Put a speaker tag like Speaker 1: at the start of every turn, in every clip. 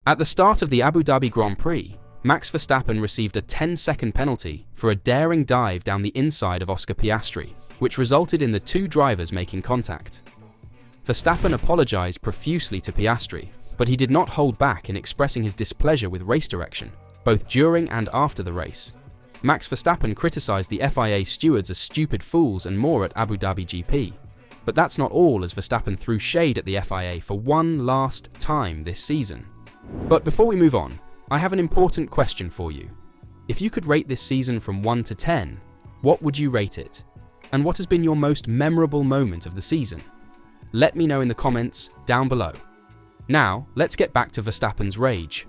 Speaker 1: At the start of the Abu Dhabi Grand Prix, Max Verstappen received a 10-second penalty for a daring dive down the inside of Oscar Piastri, which resulted in the two drivers making contact. Verstappen apologized profusely to Piastri, but he did not hold back in expressing his displeasure with race direction, both during and after the race. Max Verstappen criticized the FIA stewards as stupid fools and more at Abu Dhabi GP. But that's not all, as Verstappen threw shade at the FIA for one last time this season. But before we move on, I have an important question for you. If you could rate this season from 1 to 10, what would you rate it? And what has been your most memorable moment of the season? Let me know in the comments down below. Now, let's get back to Verstappen's rage.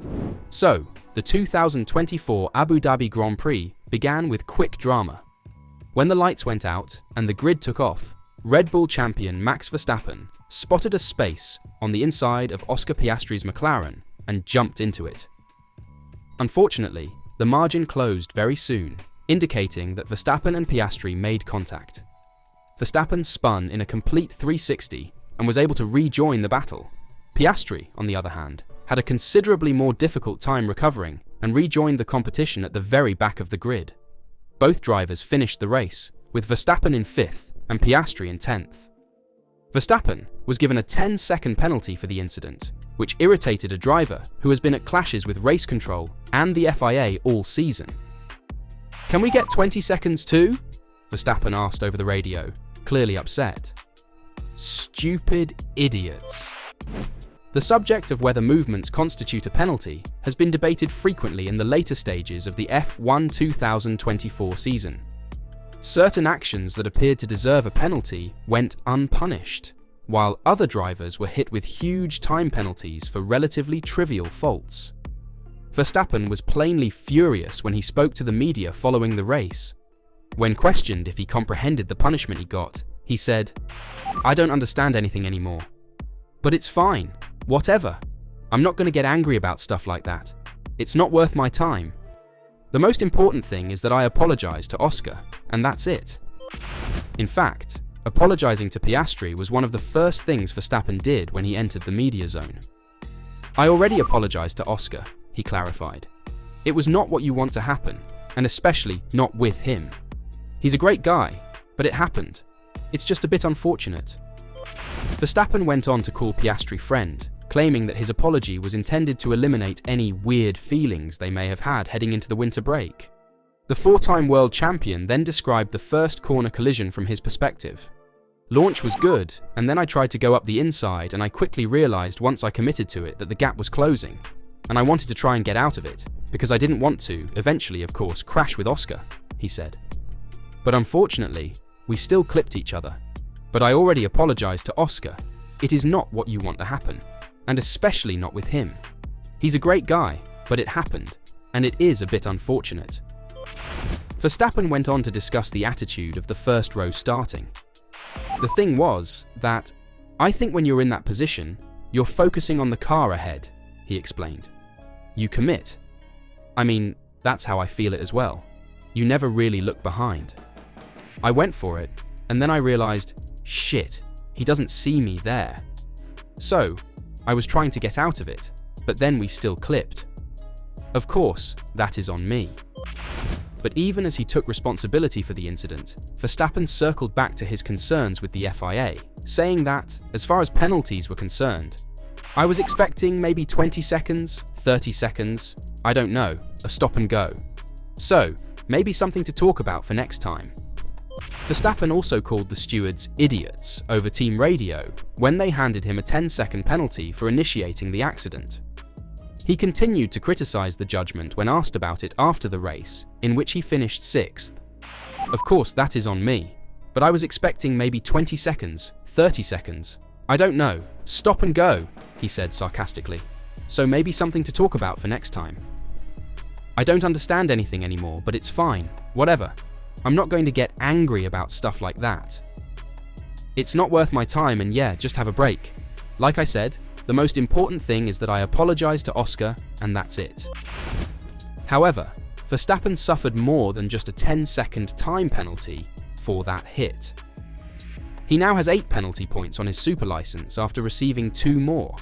Speaker 1: So, the 2024 Abu Dhabi Grand Prix began with quick drama. When the lights went out and the grid took off, Red Bull champion Max Verstappen spotted a space on the inside of Oscar Piastri's McLaren and jumped into it. Unfortunately, the margin closed very soon, indicating that Verstappen and Piastri made contact. Verstappen spun in a complete 360 and was able to rejoin the battle. Piastri, on the other hand, had a considerably more difficult time recovering and rejoined the competition at the very back of the grid. Both drivers finished the race, with Verstappen in 5th and Piastri in 10th. Verstappen was given a 10-second penalty for the incident, which irritated a driver who has been at clashes with race control and the FIA all season. "Can we get 20 seconds too?" Verstappen asked over the radio, clearly upset. Stupid idiots. The subject of whether movements constitute a penalty has been debated frequently in the later stages of the F1 2024 season. Certain actions that appeared to deserve a penalty went unpunished, while other drivers were hit with huge time penalties for relatively trivial faults. Verstappen was plainly furious when he spoke to the media following the race. When questioned if he comprehended the punishment he got, he said, "I don't understand anything anymore. But it's fine, whatever. I'm not going to get angry about stuff like that. It's not worth my time. The most important thing is that I apologized to Oscar, and that's it." In fact, apologizing to Piastri was one of the first things Verstappen did when he entered the media zone. "I already apologized to Oscar," he clarified. "It was not what you want to happen, and especially not with him. He's a great guy, but it happened. It's just a bit unfortunate." Verstappen went on to call Piastri friend, claiming that his apology was intended to eliminate any weird feelings they may have had heading into the winter break. The four-time world champion then described the first corner collision from his perspective. "Launch was good, and then I tried to go up the inside, and I quickly realized once I committed to it that the gap was closing, and I wanted to try and get out of it, because I didn't want to, eventually of course, crash with Oscar," he said. "But unfortunately, we still clipped each other. But I already apologized to Oscar. It is not what you want to happen, and especially not with him. He's a great guy, but it happened, and it is a bit unfortunate." Verstappen went on to discuss the attitude of the first row starting. "The thing was that I think when you're in that position, you're focusing on the car ahead," he explained. "You commit. I mean, that's how I feel it as well. You never really look behind. I went for it, and then I realized, shit, he doesn't see me there. So, I was trying to get out of it, but then we still clipped. Of course, that is on me." But even as he took responsibility for the incident, Verstappen circled back to his concerns with the FIA, saying that, as far as penalties were concerned, "I was expecting maybe 20 seconds, 30 seconds, I don't know, a stop and go. So, maybe something to talk about for next time." Verstappen also called the stewards idiots over team radio when they handed him a 10-second penalty for initiating the accident. He continued to criticize the judgment when asked about it after the race, in which he finished 6th. "Of course, that is on me, but I was expecting maybe 20 seconds, 30 seconds. I don't know, stop and go," he said sarcastically. "So maybe something to talk about for next time. I don't understand anything anymore, but it's fine, whatever. I'm not going to get angry about stuff like that. It's not worth my time, and yeah, just have a break. Like I said, the most important thing is that I apologize to Oscar, and that's it." However, Verstappen suffered more than just a 10-second time penalty for that hit. He now has 8 penalty points on his super license after receiving 2 more.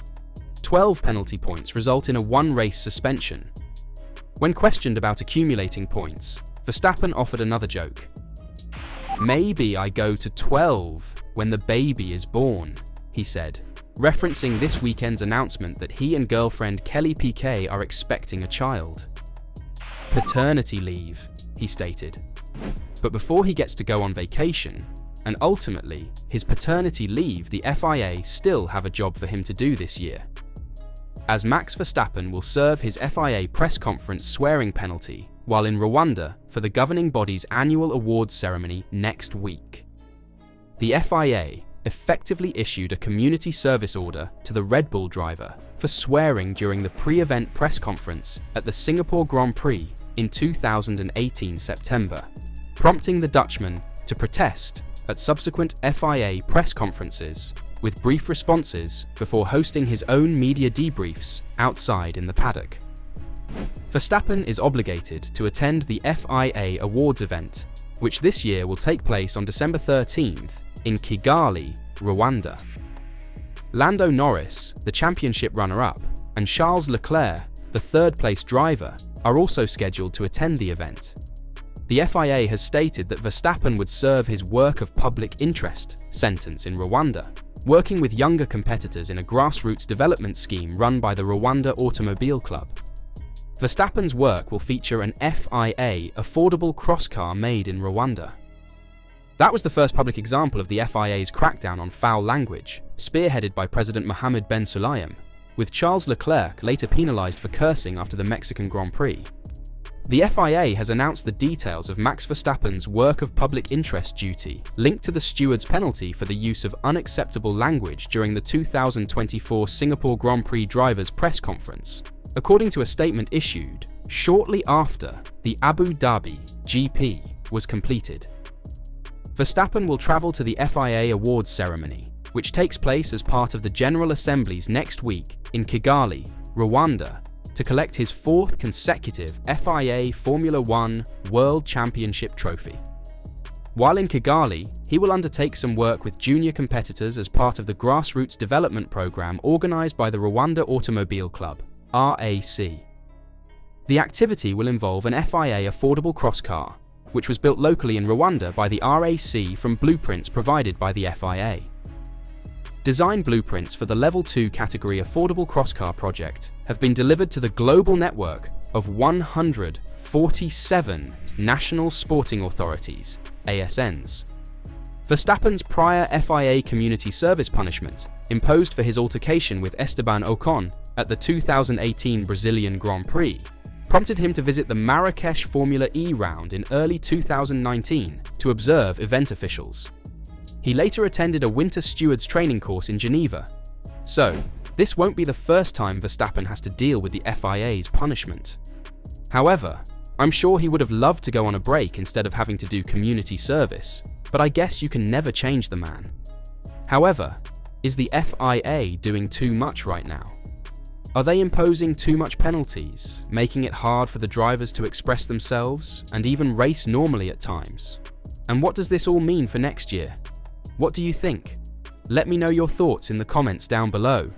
Speaker 1: 12 penalty points result in a one-race suspension. When questioned about accumulating points, Verstappen offered another joke. "Maybe I go to 12 when the baby is born," he said, referencing this weekend's announcement that he and girlfriend Kelly Piquet are expecting a child. "Paternity leave," he stated. But before he gets to go on vacation, and ultimately his paternity leave, the FIA still have a job for him to do this year, as Max Verstappen will serve his FIA press conference swearing penalty while in Rwanda for the governing body's annual awards ceremony next week. The FIA effectively issued a community service order to the Red Bull driver for swearing during the pre-event press conference at the Singapore Grand Prix in 2018 September, prompting the Dutchman to protest at subsequent FIA press conferences with brief responses before hosting his own media debriefs outside in the paddock. Verstappen is obligated to attend the FIA awards event, which this year will take place on December 13th in Kigali, Rwanda. Lando Norris, the championship runner-up, and Charles Leclerc, the third-place driver, are also scheduled to attend the event. The FIA has stated that Verstappen would serve his work of public interest sentence in Rwanda, working with younger competitors in a grassroots development scheme run by the Rwanda Automobile Club. Verstappen's work will feature an FIA affordable cross car made in Rwanda. That was the first public example of the FIA's crackdown on foul language, spearheaded by President Mohammed Ben Sulayem, with Charles Leclerc later penalized for cursing after the Mexican Grand Prix. The FIA has announced the details of Max Verstappen's work of public interest duty linked to the steward's penalty for the use of unacceptable language during the 2024 Singapore Grand Prix drivers' press conference, according to a statement issued shortly after the Abu Dhabi GP was completed. Verstappen will travel to the FIA awards ceremony, which takes place as part of the General Assembly's next week in Kigali, Rwanda, to collect his fourth consecutive FIA Formula One World Championship trophy. While in Kigali, he will undertake some work with junior competitors as part of the grassroots development program organized by the Rwanda Automobile Club, RAC. The activity will involve an FIA affordable cross car, which was built locally in Rwanda by the RAC from blueprints provided by the FIA. Design blueprints for the Level 2 category affordable crosscar project have been delivered to the global network of 147 national sporting authorities, ASNs. Verstappen's prior FIA community service punishment, imposed for his altercation with Esteban Ocon at the 2018 Brazilian Grand Prix, prompted him to visit the Marrakesh Formula E round in early 2019 to observe event officials. He later attended a winter stewards training course in Geneva. So, this won't be the first time Verstappen has to deal with the FIA's punishment. However, I'm sure he would have loved to go on a break instead of having to do community service, but I guess you can never change the man. However, is the FIA doing too much right now? Are they imposing too much penalties, making it hard for the drivers to express themselves and even race normally at times? And what does this all mean for next year? What do you think? Let me know your thoughts in the comments down below.